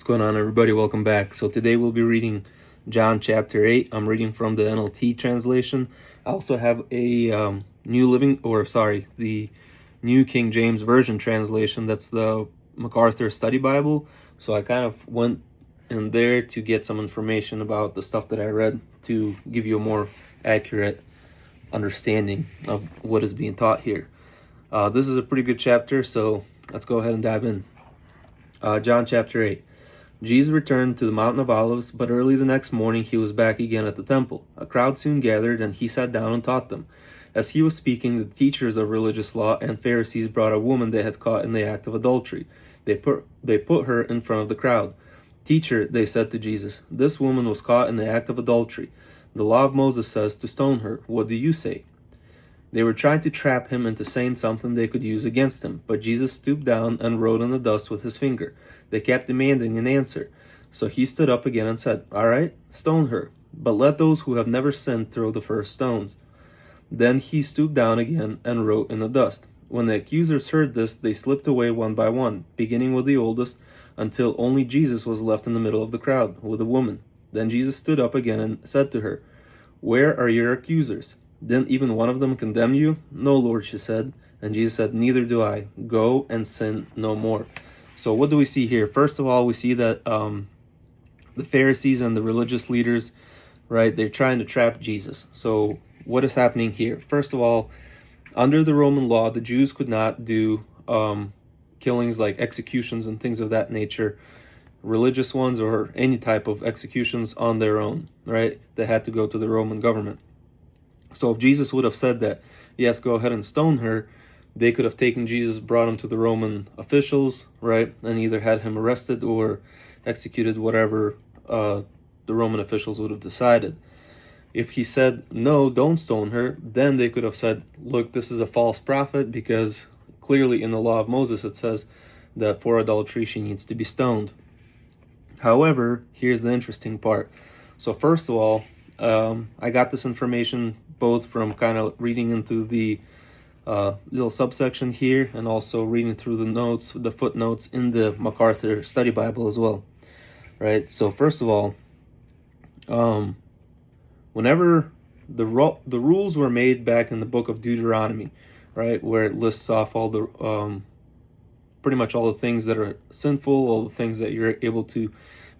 going on, everybody? Welcome back. So today we'll be reading John chapter 8. I'm reading from the NLT translation. I also have a the New King James Version translation. That's the MacArthur Study Bible. So I kind of went in there to get some information about the stuff that I read to give you a more accurate understanding of what is being taught here. This is a pretty good chapter, so let's go ahead and dive in. John chapter 8. Jesus returned to the Mountain of Olives, but early the next morning he was back again at the temple. A crowd soon gathered, and he sat down and taught them. As he was speaking, the teachers of religious law and Pharisees brought a woman they had caught in the act of adultery. They put her in front of the crowd. "Teacher," they said to Jesus, "this woman was caught in the act of adultery. The law of Moses says to stone her. What do you say?" They were trying to trap him into saying something they could use against him, but Jesus stooped down and wrote in the dust with his finger. They kept demanding an answer. So he stood up again and said, "All right, stone her, but let those who have never sinned throw the first stones." Then he stooped down again and wrote in the dust. When the accusers heard this, they slipped away one by one, beginning with the oldest, until only Jesus was left in the middle of the crowd, with a woman. Then Jesus stood up again and said to her, "Where are your accusers? Didn't even one of them condemn you?" "No, Lord," she said. And Jesus said, "Neither do I. Go and sin no more." So what do we see here? First of all, we see that the Pharisees and the religious leaders, right, they're trying to trap Jesus. So what is happening here? First of all, under the Roman law, the Jews could not do killings like executions and things of that nature, religious ones or any type of executions on their own, right? They had to go to the Roman government. So if Jesus would have said that, yes, go ahead and stone her, they could have taken Jesus, brought him to the Roman officials, right, and either had him arrested or executed, whatever the Roman officials would have decided. If he said, "No, don't stone her," then they could have said, "Look, this is a false prophet," because clearly in the law of Moses it says that for adultery she needs to be stoned. However, here's the interesting part. So first of all, I got this information both from kind of reading into the little subsection here and also reading through the notes, the footnotes in the MacArthur Study Bible as well, right? So first of all, whenever the rules were made back in the book of Deuteronomy, right, where it lists off all the pretty much all the things that are sinful, all the things that you're able to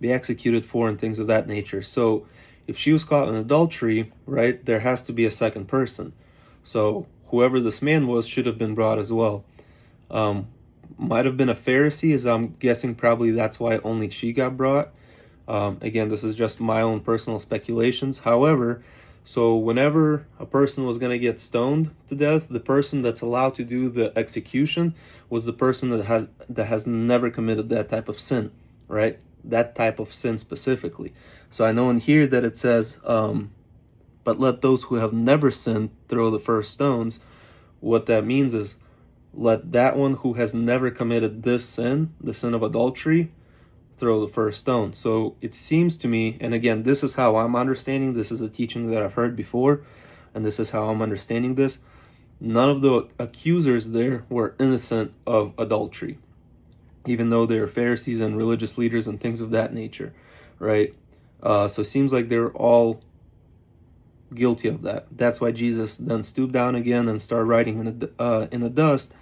be executed for, and things of that nature. So if she was caught in adultery, right, there has to be a second person. So whoever this man was should have been brought as well. Might have been a Pharisee, as I'm guessing probably that's why only she got brought. Again, this is just my own personal speculations. However, so whenever a person was going to get stoned to death, the person that's allowed to do the execution was the person that has never committed that type of sin, right? That type of sin specifically. So I know in here that it says, "But let those who have never sinned throw the first stones." What that means is, let that one who has never committed this sin, the sin of adultery, throw the first stone. So it seems to me, and again, this is how I'm understanding, this is a teaching that I've heard before, and this is how I'm understanding this. None of the accusers there were innocent of adultery, even though they're Pharisees and religious leaders and things of that nature, right? So it seems like they're all guilty of that. That's why Jesus then stooped down again and started writing in the dust,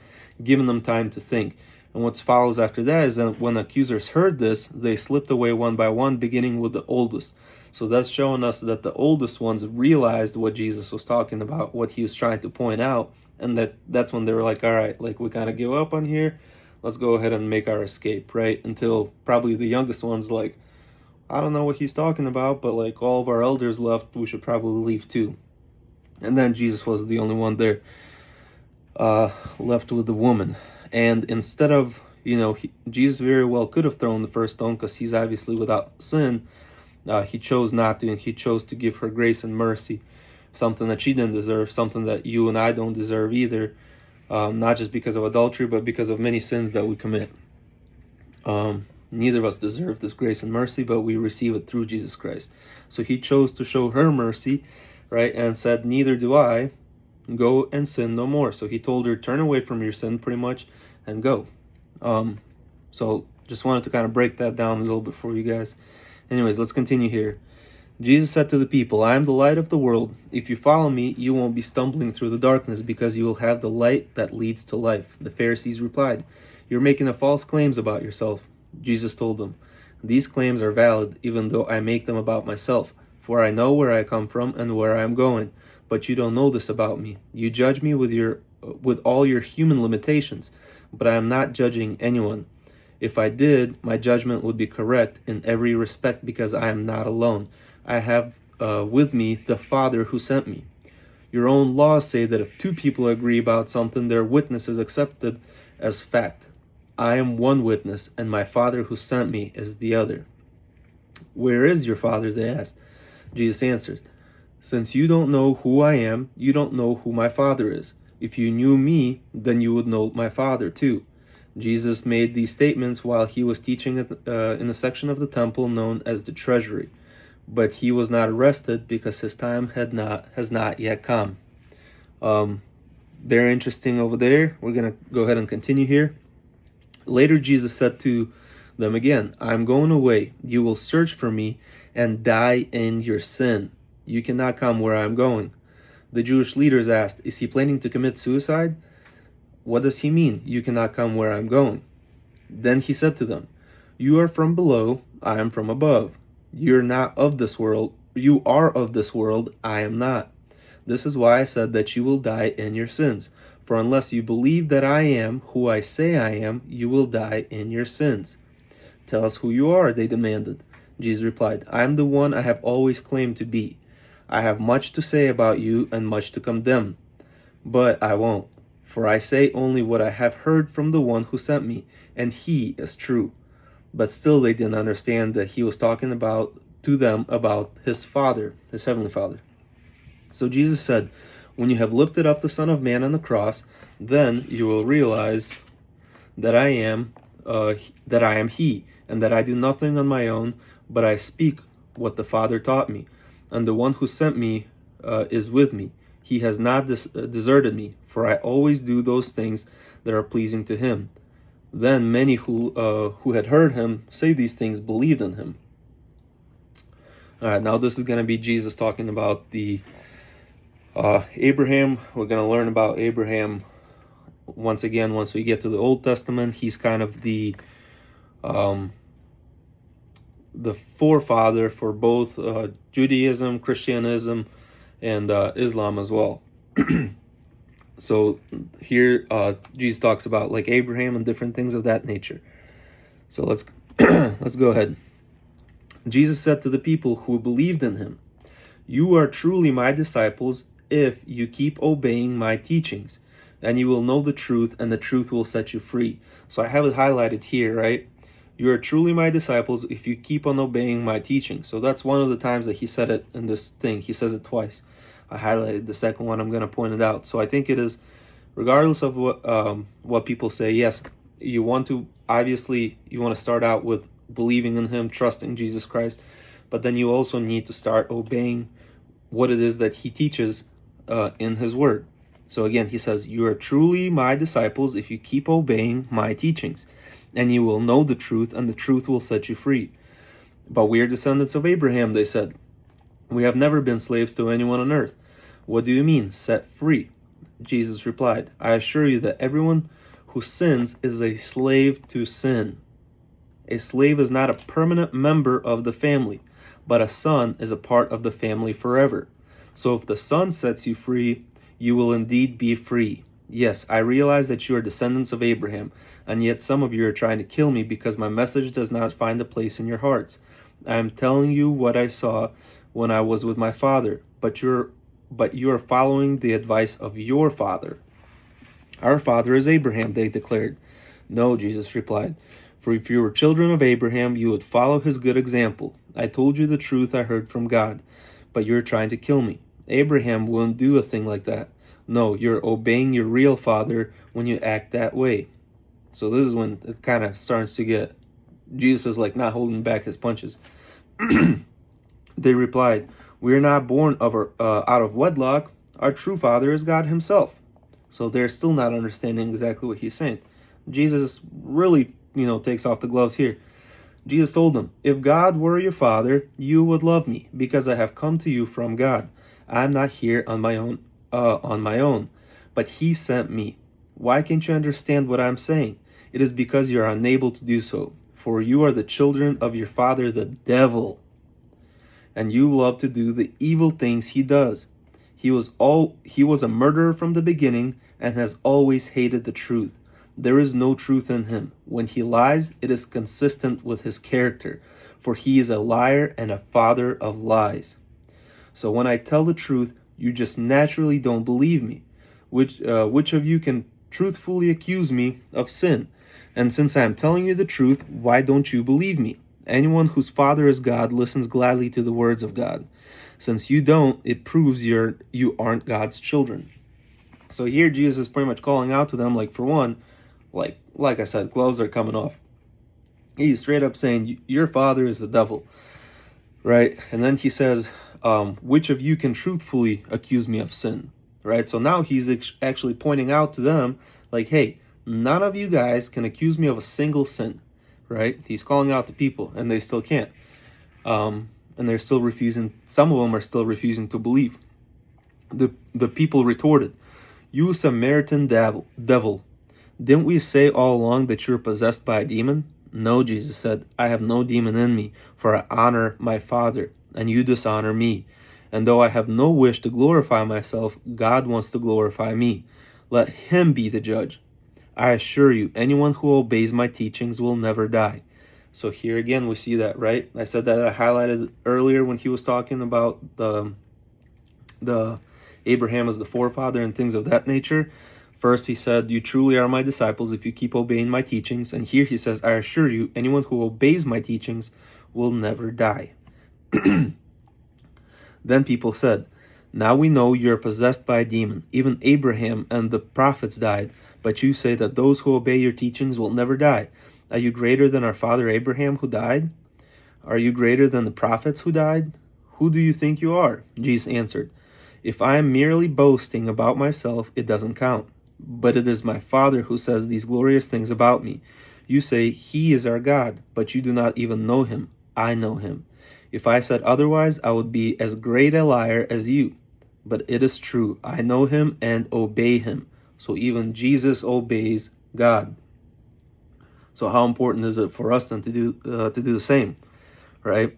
giving them time to think. And what follows after that is that when the accusers heard this, they slipped away one by one, beginning with the oldest. So that's showing us that the oldest ones realized what Jesus was talking about, what he was trying to point out, and that's when they were like, all right, like we kind of give up on here. Let's go ahead and make our escape, right? Until probably the youngest ones like, I don't know what he's talking about, but like all of our elders left, we should probably leave too. And then Jesus was the only one there left with the woman. And instead of, Jesus very well could have thrown the first stone because he's obviously without sin. He chose not to, and he chose to give her grace and mercy, something that she didn't deserve, something that you and I don't deserve either, not just because of adultery, but because of many sins that we commit. Neither of us deserve this grace and mercy, but we receive it through Jesus Christ. So he chose to show her mercy, right, and said, "Neither do I. Go and sin no more." So he told her, turn away from your sin pretty much and go. So Just wanted to kind of break that down a little bit for you guys. Anyways, let's continue here. Jesus said to the people, I am the light of the world. If you follow me, you won't be stumbling through the darkness, because you will have the light that leads to life. The Pharisees replied, You're making false claims about yourself. Jesus told them, These claims are valid, even though I make them about myself. For I know where I come from and where I am going. But you don't know this about me. You judge me with all your human limitations, but I am not judging anyone. If I did, my judgment would be correct in every respect, because I am not alone. I have with me the Father who sent me. Your own laws say that if two people agree about something, their witness is accepted as fact. I am one witness, and my Father who sent me is the other. Where is your Father? They asked. Jesus answered, Since you don't know who I am, you don't know who my Father is. If you knew me, then you would know my Father too. Jesus made these statements while he was teaching in a section of the temple known as the treasury. But he was not arrested, because his time has not yet come. Very interesting over there. We're going to go ahead and continue here. Later, Jesus said to them again, I'm going away. You will search for me and die in your sin. You cannot come where I am going. The Jewish leaders asked, Is he planning to commit suicide? What does he mean, you cannot come where I am going? Then he said to them, You are from below, I am from above. You are not of this world. You are of this world, I am not. This is why I said that you will die in your sins. For unless you believe that I am who I say I am, you will die in your sins. Tell us who you are, they demanded. Jesus replied, I am the one I have always claimed to be. I have much to say about you and much to condemn, but I won't. For I say only what I have heard from the one who sent me, and he is true. But still they didn't understand that he was talking to them about his Father, his heavenly Father. So Jesus said, When you have lifted up the Son of Man on the cross, then you will realize that I am he, and that I do nothing on my own, but I speak what the Father taught me. And the one who sent me is with me. He has not deserted me, for I always do those things that are pleasing to him. Then many who had heard him say these things believed in him. All right, now this is going to be Jesus talking about the Abraham. We're going to learn about Abraham once again once we get to the Old Testament. He's kind of the forefather for both Judaism, Christianism, and Islam as well. So here Jesus talks about like Abraham and different things of that nature. So let's go ahead. Jesus said to the people who believed in him, You are truly my disciples if you keep obeying my teachings, and you will know the truth, and the truth will set you free. So I have it highlighted here, right? You are truly my disciples if you keep on obeying my teaching. So that's one of the times that he said it in this thing. He says it twice. I highlighted the second one. I'm going to point it out. So I think it is, regardless of what people say, yes, you want to start out with believing in him, trusting Jesus Christ, but then you also need to start obeying what it is that he teaches in his word. So again, he says, You are truly my disciples if you keep obeying my teachings, and you will know the truth, and the truth will set you free. But we are descendants of Abraham, they said. We have never been slaves to anyone on earth. What do you mean, set free? Jesus replied, I assure you that everyone who sins is a slave to sin. A slave is not a permanent member of the family, but a son is a part of the family forever. So if the Son sets you free, you will indeed be free. Yes, I realize that you are descendants of Abraham, and yet some of you are trying to kill me because my message does not find a place in your hearts. I am telling you what I saw when I was with my father, but you are following the advice of your father. Our father is Abraham, they declared. No, Jesus replied, for if you were children of Abraham, you would follow his good example. I told you the truth I heard from God, but you're trying to kill me. Abraham wouldn't do a thing like that. No, you're obeying your real father when you act that way. So this is when it kind of starts to get, Jesus is like not holding back his punches. They replied, we are not born out of wedlock. Our true father is God himself. So they're still not understanding exactly what he's saying. Jesus is really takes off the gloves here. Jesus told them, if God were your father, you would love me, because I have come to you from God. I'm not here on my own, but he sent me. Why can't you understand what I'm saying? It is because you are unable to do so, for you are the children of your father, the devil, and you love to do the evil things he does. He was a murderer from the beginning and has always hated the truth. There is no truth in him. When he lies, it is consistent with his character, for he is a liar and a father of lies. So when I tell the truth, you just naturally don't believe me. Which of you can truthfully accuse me of sin? And since I am telling you the truth, why don't you believe me? Anyone whose father is God listens gladly to the words of God. Since you don't, it proves you aren't God's children. So here Jesus is pretty much calling out to them, for one, like I said, gloves are coming off. He's straight up saying, your father is the devil, right? And then he says, which of you can truthfully accuse me of sin, right? So now he's actually pointing out to them, hey, none of you guys can accuse me of a single sin, right? He's calling out the people, and they still can't. And they're still refusing. Some of them are still refusing to believe. The people retorted, you Samaritan devil, didn't we say all along that you're possessed by a demon? No, Jesus said, I have no demon in me, for I honor my Father, and you dishonor me. And though I have no wish to glorify myself, God wants to glorify me. Let him be the judge. I assure you, anyone who obeys my teachings will never die. So here again we see that, right? I said that I highlighted earlier when he was talking about the Abraham as the forefather and things of that nature. First he said, you truly are my disciples if you keep obeying my teachings. And here he says, I assure you, anyone who obeys my teachings will never die. Then people said, now we know you're possessed by a demon. Even Abraham and the prophets died, but you say that those who obey your teachings will never die. Are you greater than our father Abraham who died? Are you greater than the prophets who died? Who do you think you are? Jesus answered, if I am merely boasting about myself, it doesn't count. But it is my Father who says these glorious things about me. You say, he is our God, but you do not even know him. I know him. If I said otherwise, I would be as great a liar as you. But it is true. I know him and obey him. So even Jesus obeys God. So how important is it for us then to do the same, right?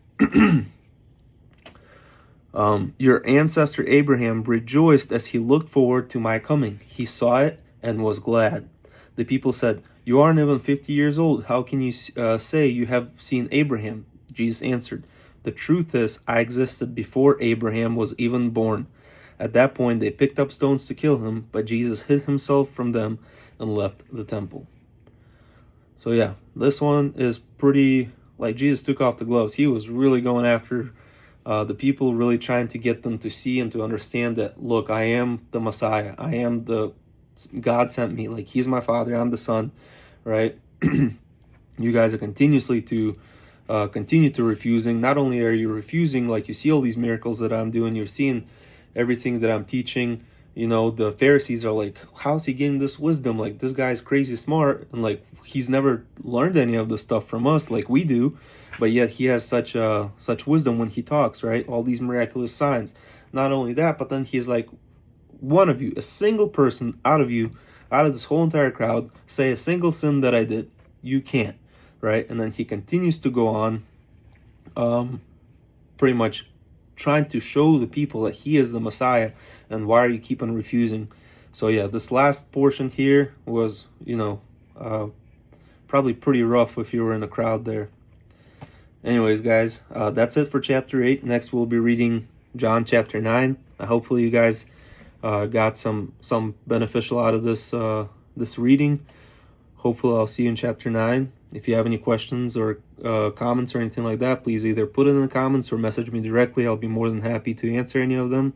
Your ancestor Abraham rejoiced as he looked forward to my coming. He saw it and was glad. The people said, you aren't even 50 years old. How can you say you have seen Abraham? Jesus answered, the truth is, I existed before Abraham was even born. At that point, they picked up stones to kill him, but Jesus hid himself from them and left the temple. So yeah, this one is pretty, Jesus took off the gloves. He was really going after the people, really trying to get them to see and to understand that, look, I am the Messiah. I am God sent me. He's my Father. I'm the Son, right? You guys are continue to refusing. Not only are you refusing, you see all these miracles that I'm doing, you're seeing everything that I'm teaching. The Pharisees are like, how's he getting this wisdom? This guy's crazy smart, and he's never learned any of this stuff from us like we do, but yet he has such wisdom when he talks, right? All these miraculous signs. Not only that, but then he's like, one of you, a single person out of this whole entire crowd, say a single sin that I did. You can't, right? And then he continues to go on, pretty much trying to show the people that he is the Messiah, and why are you keep on refusing? So yeah, this last portion here was, probably pretty rough if you were in a crowd there. Anyways, guys, that's it for chapter 8. Next, we'll be reading John chapter 9. Hopefully you guys got some beneficial out of this reading. Hopefully I'll see you in chapter 9. If you have any questions or comments or anything like that, please either put it in the comments or message me directly. I'll be more than happy to answer any of them.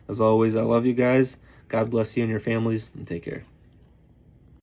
As always, I love you guys. God bless you and your families, and take care.